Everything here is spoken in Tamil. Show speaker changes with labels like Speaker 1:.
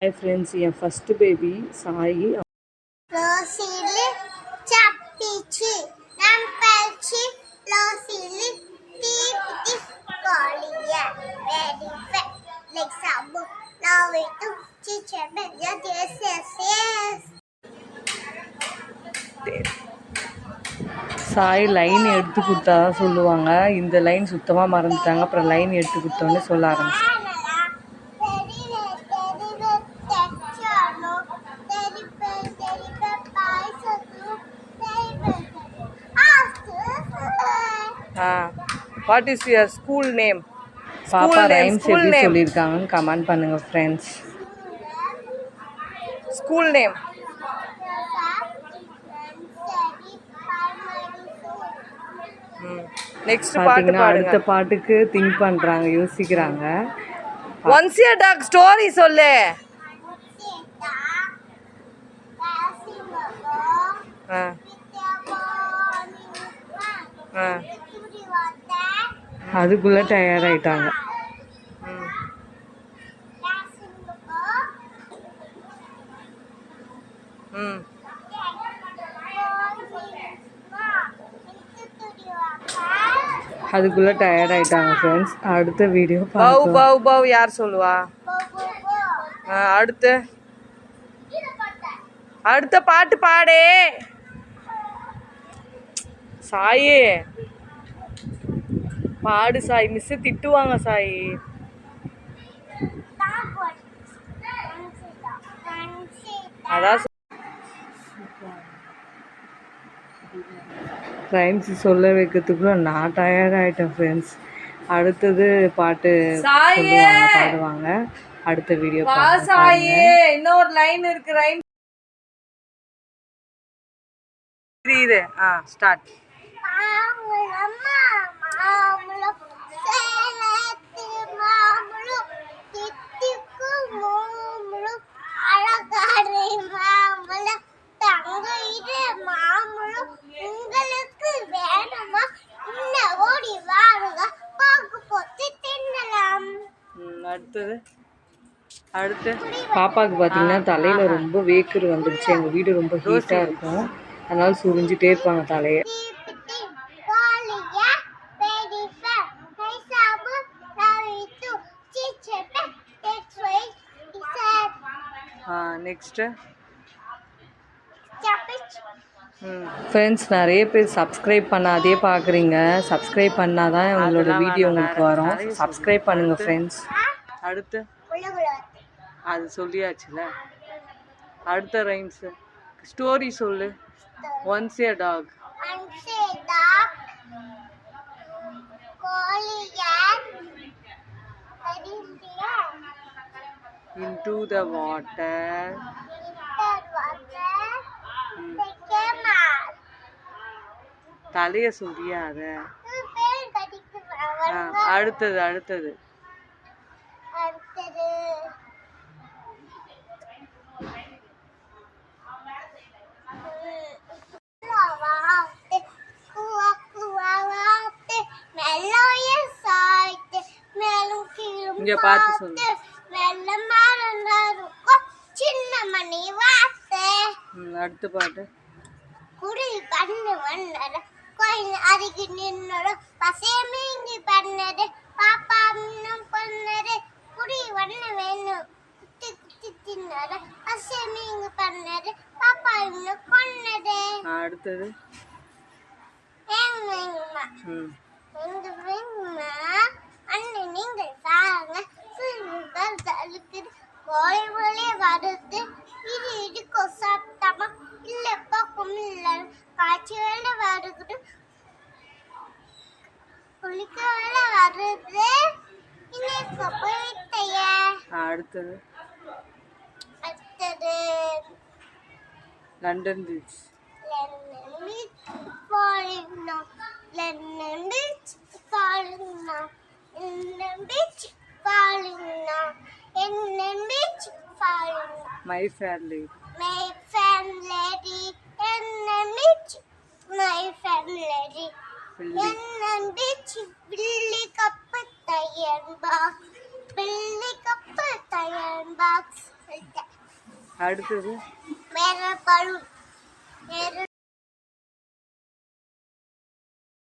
Speaker 1: Hi friends, N first baby Sai.
Speaker 2: Rosili Chapichi Nampalchi Rosili Tipiti Kolia Ready Fat Like Sabu Now we do Chichebe Yes.
Speaker 1: Sai line எடுத்து கொடுத்தா தான் சொல்லுவாங்க. இந்த லைன் சுத்தமாக மறந்துட்டாங்க. அப்புறம் லைன் எடுத்து கொடுத்தோன்னே சொல்ல ஆரம்பிச்சு.
Speaker 3: What is your school name?
Speaker 1: பாப்பா ரைம்ஸ் எப்படி சொல்லியிருக்காங்கன்னு கமெண்ட் பண்ணுங்க ஃப்ரெண்ட்ஸ்.
Speaker 3: School name. நெக்ஸ்ட் பாட்டு பாடுங்க.
Speaker 1: அடுத்த பாட்டுக்கு திங்க் பண்றாங்க, யோசிக்கிறாங்க.
Speaker 3: Once a dog story சொல்லு.
Speaker 1: அதுக்குள்ள டயர்ட் ஆயிட்டாங்க. அதுக்குள்ள டயர்ட் ஆயிட்டாங்க ஃப்ரெண்ட்ஸ். அடுத்த வீடியோ
Speaker 3: பவ் பவ் பவ் யார் சொல்லுவா? அடுத்த பாட்டு பாடே சாயே. பாடு சாய், மிஸ் திட்டுவாங்க சாய். அதான்
Speaker 1: ரைம்ஸ் சொல்ல வைக்கிறதுக்குள்ள நான் டயர்ட் ஆயிட்டேன் ஃப்ரெண்ட்ஸ். அடுத்தது பாட்டு சொல்லுவாங்க, பாடுவாங்க. அடுத்த வீடியோ
Speaker 3: சாயே. இன்னொரு லைன் இருக்கு. ரைம் இது ஸ்டார்ட். அடுத்து
Speaker 1: பாப்பாவுக்கு பார்த்தீங்கன்னா தலையில் ரொம்ப வேர்க்குரு வந்துடுச்சு. எங்கள் வீடு ரொம்ப ஹீட்டாக இருக்கும், அதனால சுரிஞ்சிட்டே இருப்பாங்க தலையை.
Speaker 3: நெக்ஸ்ட்
Speaker 1: ஃப்ரெண்ட்ஸ், நிறைய பேர் சப்ஸ்கிரைப் பண்ணாதே பார்க்குறீங்க. சப்ஸ்கிரைப் பண்ணால் தான் உங்களோட வீடியோ உங்களுக்கு வரும். சப்ஸ்கிரைப் பண்ணுங்கள் ஃப்ரெண்ட்ஸ்.
Speaker 3: அடுத்து அது சொல்லியாச்சுல. அடுத்த ரைம்ஸ் ஸ்டோரி சொல்லு. Once a dog. Into the water. தலைய சொல்லியாத. அடுத்தது இங்க பார்த்து சொல்லு. அடுத்த பாட்டு
Speaker 2: குடி பண்ணு வண்ணட கோயில் அருகி நின்னோட பசேமீங்கி பண்ணது பாப்பா இன்னும் பண்ணது குடி வண்ண வேணும் குத்தி குத்தி தின்னோட பசேமீங்கி பண்ணது பாப்பா இன்னும் கொன்னது.
Speaker 3: அடுத்தது
Speaker 2: எங்க வேணுமா அண்ணன் நீங்கள் சாங்க சிறுகள் தழுக்குது கோழி ஒளி வருது இது இடுக்கோ சாப்பிட்டாமா இல்லப்பா குமில்ல காய்ச்சி வேலை வருது குளிக்க வேலை வருது இன்னைக்கு போயிட்டைய.
Speaker 3: அடுத்தது London beach.
Speaker 2: London beach falling now. London beach falling now. London beach falling now.
Speaker 3: My fair lady.
Speaker 2: My fair lady. London beach. My fair lady. London beach. Billy cup iron box. Billy cup iron box. சொல்லிட்டேன்.
Speaker 3: அடுத்தது
Speaker 2: வேற பலூன்